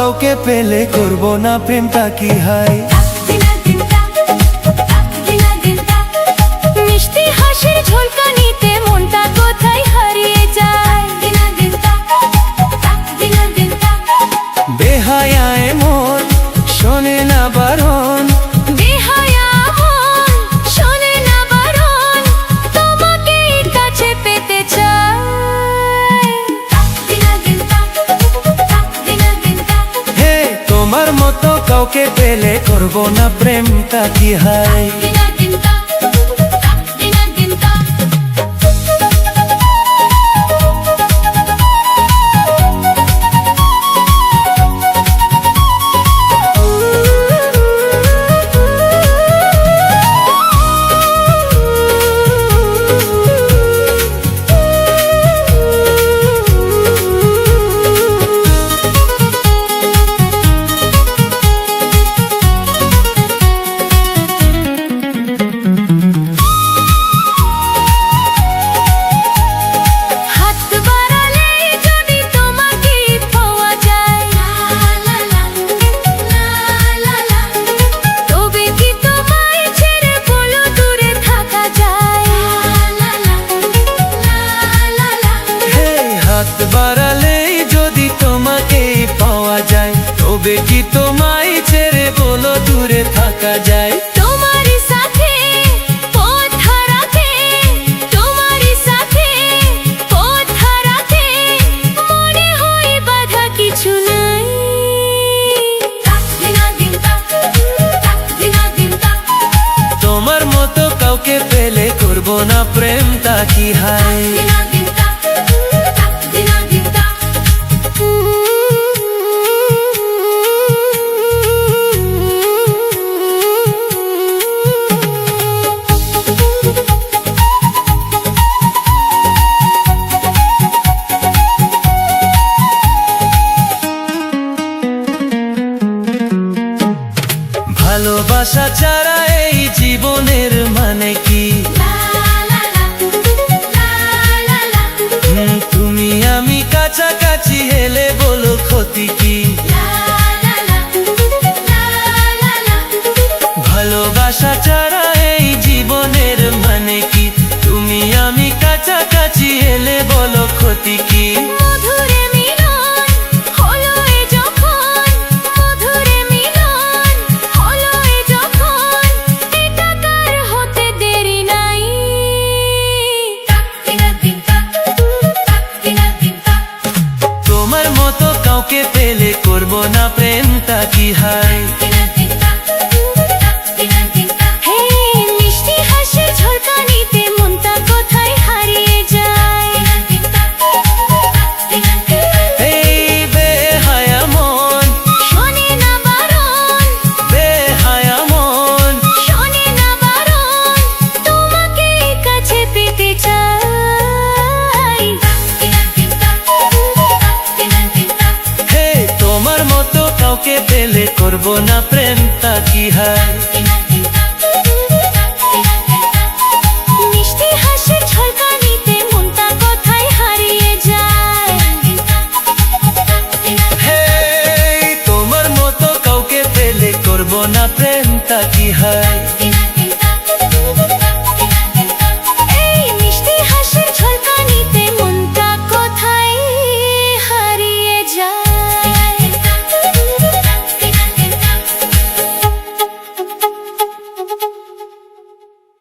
কাউকে পেলে করব না প্রেমটা কি হয়। মিষ্টি হাসির ঝলকানিতে মনটা কোথায় হারিয়ে যায়। বেহায়ায় মন শোনে না বারণ, বেহায়া মন শোনে না বারণ, তোমাকে কাছে পেতে চায়। হে তোমার মতো কাউকে পেলে করব না প্রেমটা কি হয়। বাড়ালেই যদি তোমাকে পাওয়া যায়, তবে কি তোমায় ছেড়ে বলো দূরে থাকা যায়। তোমারই সাথে পথ হারাতে, তোমারই সাথে পথ হারাতে মনে হয় বাধা কিছু নাই। তোমার মতো কাউকে পেলে করব না প্রেমটা কি হয়। ভালোবাসা ছাড়া এই জীবনের মানে কি।